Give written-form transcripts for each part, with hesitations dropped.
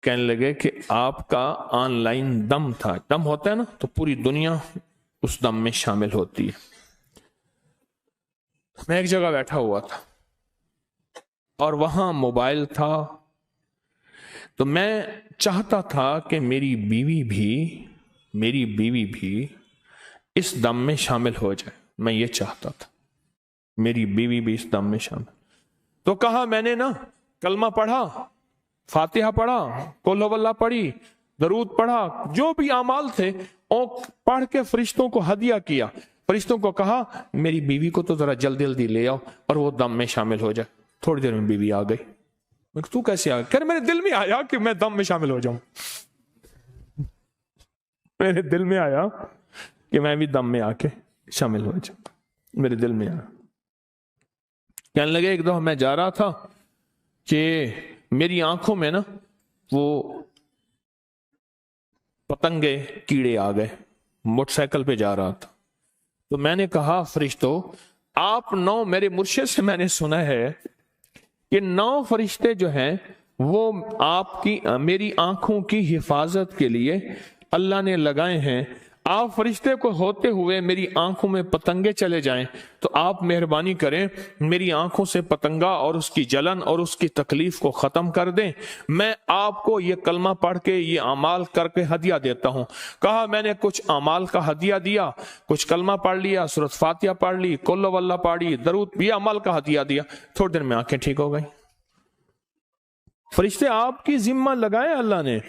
کہنے لگے کہ آپ کا آن لائن دم تھا. دم ہوتا ہے نا تو پوری دنیا اس دم میں شامل ہوتی ہے. میں ایک جگہ بیٹھا ہوا تھا اور وہاں موبائل تھا، تو میں چاہتا تھا کہ میری بیوی بھی اس دم میں شامل ہو جائے. میں یہ چاہتا تھا میری بیوی بھی اس دم میں شامل. تو کہا میں نے نا کلمہ پڑھا، فاتحہ پڑھا، قل ہو اللہ پڑھی، درود پڑھا، جو بھی اعمال تھے پڑھ کے فرشتوں کو ہدیہ کیا. فرشتوں کو کہا میری بیوی کو تو ذرا جلدی جلدی لے آؤ اور وہ دم میں شامل ہو جائے. تھوڑی دیر میں بیوی آ گئی. تو کیسے آ گئی؟ کہ میرے دل میں آیا کہ میں دم میں شامل ہو جاؤں. میرے دل میں آیا کہ میں بھی دم میں آ کے شامل ہو جاؤں. میرے دل میں آیا. کہنے لگے ایک دفعہ میں جا رہا تھا کہ میری آنکھوں میں نا وہ پتنگے کیڑے آ گئے. موٹر سائیکل پہ جا رہا تھا تو میں نے کہا فرشتوں آپ 9، میرے مرشد سے میں نے سنا ہے کہ 9 فرشتے جو ہیں وہ آپ کی میری آنکھوں کی حفاظت کے لیے اللہ نے لگائے ہیں. آپ فرشتے کو ہوتے ہوئے میری آنکھوں میں پتنگے چلے جائیں تو آپ مہربانی کریں میری آنکھوں سے پتنگا اور اس کی جلن اور اس کی تکلیف کو ختم کر دیں. میں آپ کو یہ کلمہ پڑھ کے یہ اعمال کر کے ہدیہ دیتا ہوں. کہا میں نے کچھ اعمال کا ہدیہ دیا، کچھ کلمہ پڑھ لیا، سورۃ فاتحہ پڑھ لی، قل ہو اللہ پڑھی، درود، یہ عمل کا ہدیہ دیا. تھوڑی دیر میں آنکھیں ٹھیک ہو گئی. فرشتے آپ کی ذمہ لگائے اللہ نے،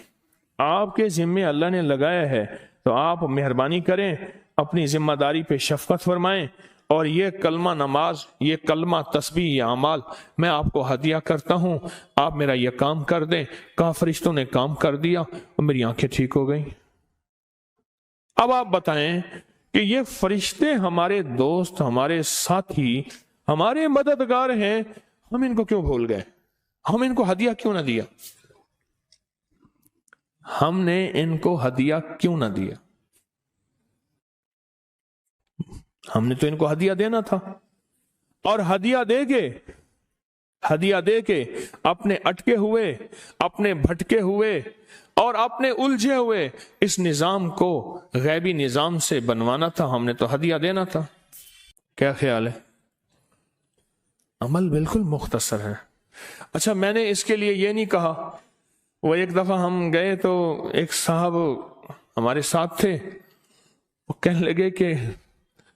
آپ کے ذمے اللہ نے لگایا ہے، تو آپ مہربانی کریں اپنی ذمہ داری پہ شفقت فرمائیں اور یہ کلمہ نماز، یہ کلمہ تسبیح، یہ اعمال میں آپ کو ہدیہ کرتا ہوں، آپ میرا یہ کام کر دیں. کہا فرشتوں نے کام کر دیا اور میری آنکھیں ٹھیک ہو گئیں. اب آپ بتائیں کہ یہ فرشتے ہمارے دوست، ہمارے ساتھی، ہمارے مددگار ہیں، ہم ان کو کیوں بھول گئے؟ ہم ان کو ہدیہ کیوں نہ دیا؟ ہم نے ان کو ہدیہ کیوں نہ دیا؟ ہم نے تو ان کو ہدیہ دینا تھا. اور ہدیہ دے کے اپنے اٹکے ہوئے، اپنے بھٹکے ہوئے اور اپنے الجھے ہوئے اس نظام کو غیبی نظام سے بنوانا تھا. ہم نے تو ہدیہ دینا تھا. کیا خیال ہے؟ عمل بالکل مختصر ہے. اچھا میں نے اس کے لیے یہ نہیں کہا. وہ ایک دفعہ ہم گئے تو ایک صاحب ہمارے ساتھ تھے، وہ کہنے لگے کہ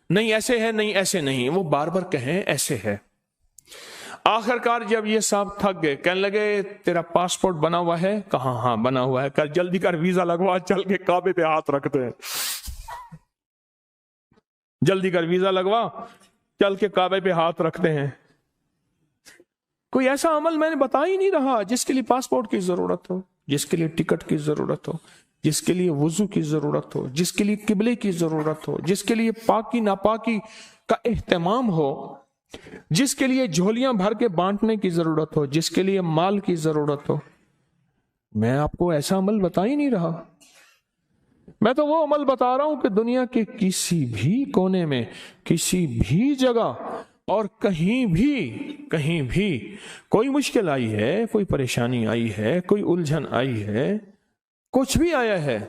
نہیں ایسے ہے، نہیں ایسے نہیں. وہ بار بار کہیں ایسے ہے. آخر کار جب یہ صاحب تھک گئے، کہنے لگے تیرا پاسپورٹ بنا ہوا ہے؟ کہاں ہاں بنا ہوا ہے. کہا جلدی کر ویزا لگوا، چل کے کعبے پہ ہاتھ رکھتے ہیں. جلدی کر ویزا لگوا، چل کے کعبے پہ ہاتھ رکھتے ہیں. کوئی ایسا عمل میں نے بتا ہی نہیں رہا جس کے لیے پاسپورٹ کی ضرورت ہو، جس کے لیے ٹکٹ کی ضرورت ہو، جس کے لیے وضو کی ضرورت ہو، جس کے لیے قبلے کی ضرورت ہو، جس کے لیے پاکی ناپاکی کا اہتمام ہو، جس کے لیے جھولیاں بھر کے بانٹنے کی ضرورت ہو، جس کے لیے مال کی ضرورت ہو. میں آپ کو ایسا عمل بتا ہی نہیں رہا. میں تو وہ عمل بتا رہا ہوں کہ دنیا کے کسی بھی کونے میں، کسی بھی جگہ اور کہیں بھی کوئی مشکل آئی ہے، کوئی پریشانی آئی ہے، کوئی الجھن آئی ہے، کچھ بھی آیا ہے،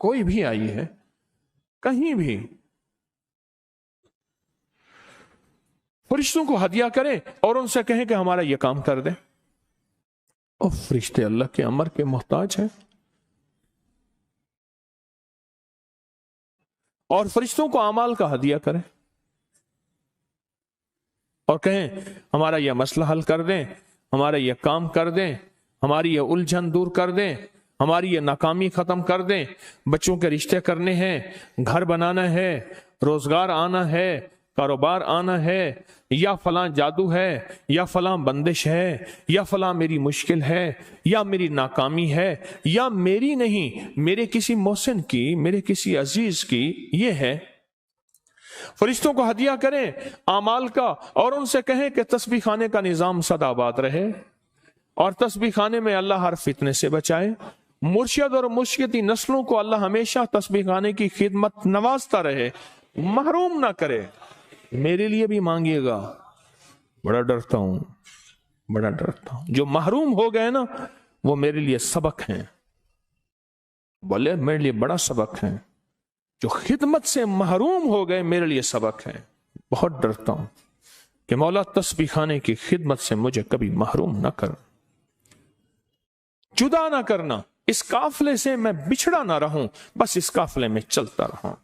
کوئی بھی آئی ہے، کہیں بھی فرشتوں کو ہدیہ کریں اور ان سے کہیں کہ ہمارا یہ کام کر دیں. اور فرشتے اللہ کے امر کے محتاج ہیں. اور فرشتوں کو اعمال کا ہدیہ کریں اور کہیں ہمارا یہ مسئلہ حل کر دیں، ہمارا یہ کام کر دیں، ہماری یہ الجھن دور کر دیں، ہماری یہ ناکامی ختم کر دیں. بچوں کے رشتے کرنے ہیں، گھر بنانا ہے، روزگار آنا ہے، کاروبار آنا ہے، یا فلاں جادو ہے، یا فلاں بندش ہے، یا فلاں میری مشکل ہے، یا میری ناکامی ہے، یا میری نہیں، میرے کسی محسن کی، میرے کسی عزیز کی یہ ہے. فرشتوں کو ہدیہ کریں اعمال کا اور ان سے کہیں کہ تسبیح خانے کا نظام سدا آباد رہے اور تسبیح خانے میں اللہ ہر فتنے سے بچائے. مرشد اور مرشدی نسلوں کو اللہ ہمیشہ تسبیح خانے کی خدمت نوازتا رہے، محروم نہ کرے. میرے لیے بھی مانگیے گا، بڑا ڈرتا ہوں. جو محروم ہو گئے نا وہ میرے لیے سبق ہیں. بولے میرے لیے بڑا سبق ہے. جو خدمت سے محروم ہو گئے میرے لیے سبق ہے. بہت ڈرتا ہوں کہ مولا تسبیح خانے کی خدمت سے مجھے کبھی محروم نہ کر، جدا نہ کرنا. اس قافلے سے میں بچھڑا نہ رہوں، بس اس قافلے میں چلتا رہوں.